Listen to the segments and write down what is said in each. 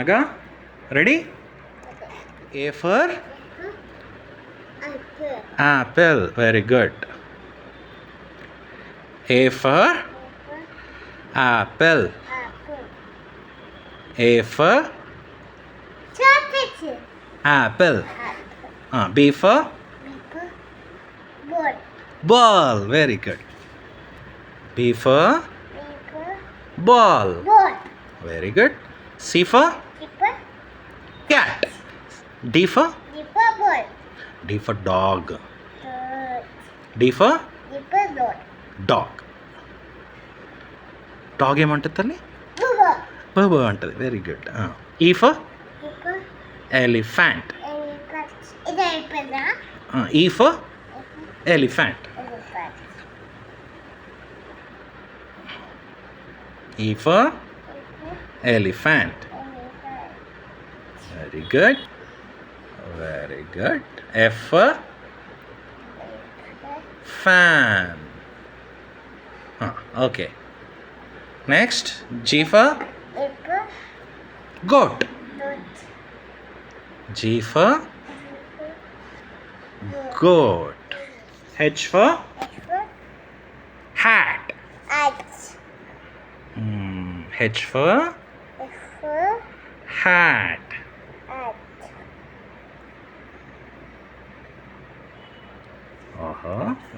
అనగా ready. A for apple. Very good. A for apple. A for apple. B for ball. Very good. B for ball. Very good. C for cat. D for D for dog. D for dog. Dog ఏమంటుంది తల్లి? బాబు అంటుంది. Very good. E for elephant. E for elephant. E for elephant. Very good. Very good. F for fan. Okay. Next, G for goat. G for goat. H for hat. H for hat.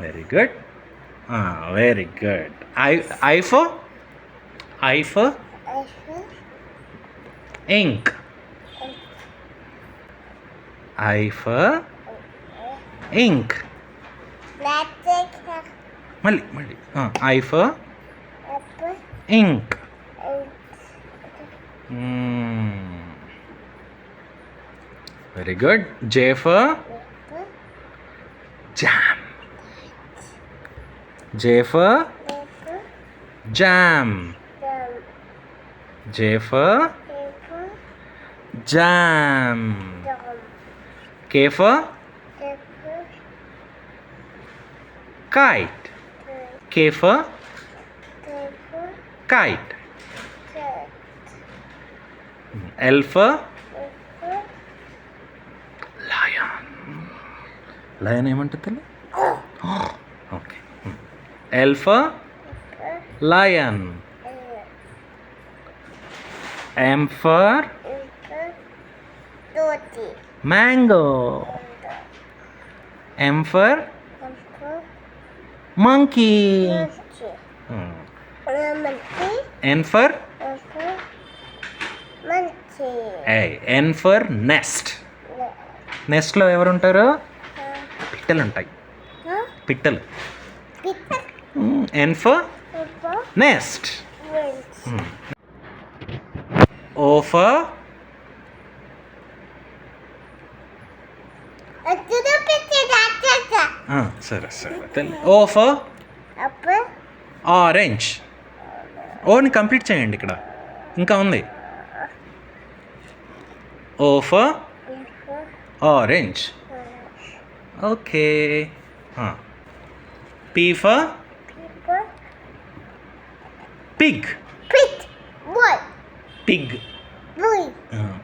Very good. Very good. I for ink. I for ink. మళ్ళీ I for ink. Very good. J for jam. J for jam. J for jam. K for kite. K for kite. L for lion. Lion ఏమంటుంది? Okay. L for lion. M for mango. M for monkey. N for N for nest. Nest లో ఎవరు ఉంటారు? పిట్టలు ఉంటాయి. పిట్టలు. N for nest. O for సరే. O for orange. ఓని complete చేయండి. ఇక్కడ ఇంకా ఉంది. O for orange. Okay. P for pig. Pig.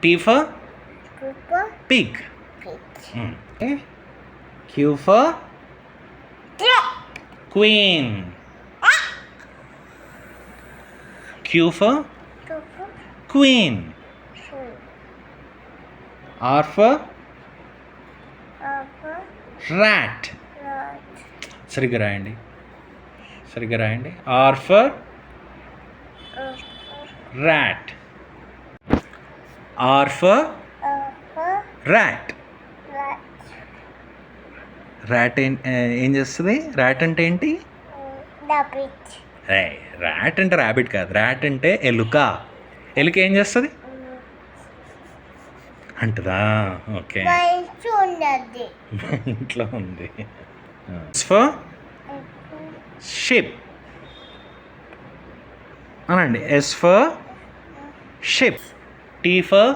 P for pig. Okay. Q for queen. Q for queen. R for rat. సరిగ్గా రాయండి. R for rat. R for rat. rat ఏం చేస్తుంది? rat అంటే ఏంటి? rat అంటే ర్యాబిట్ కాదు. rat అంటే ఎలుక. ఎలుక ఏం చేస్తుంది? అంటదా? ఓకే. ఇంట్లో ఉంది. S for ship అనండి. S for ship. T for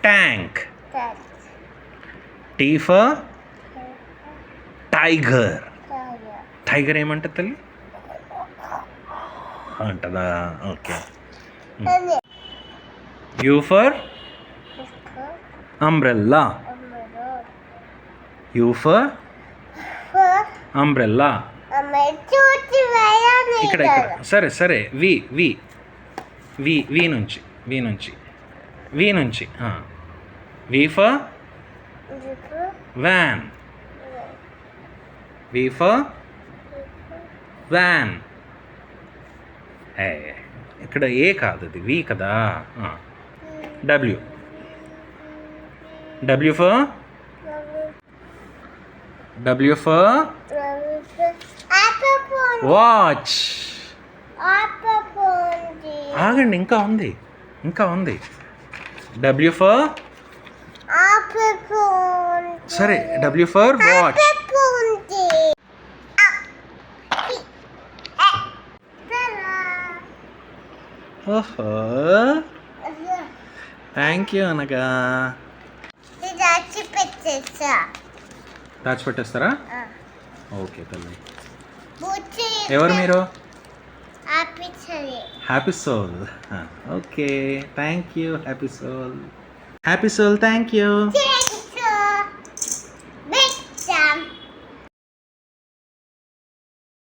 tank. T for tiger. Tiger ఏమంటుంది తల్లి? అంటదా? Okay. U for umbrella. U for umbrella. ఇక్కడ ఇక్కడ సరే సరే వి వి వి వి నుంచి వి నుంచి వి నుంచి V for van. V for van. ఇక్కడ ఏ కాదు, అది వి కదా. W. W for W for watch. ఆగండి, ఇంకా ఉంది, ఇంకా ఉంది. డబ్ల్యూ ఫర్ సరే డబ్ల్యూ ఫర్ వాచ్. ఓహో, థ్యాంక్ యూ అనగా. దాచిపెట్టేస్తారా? ఓకే తల్లి. ఎవరు మీరు? Happy soul. Okay, thank you happy soul. Happy soul, thank you.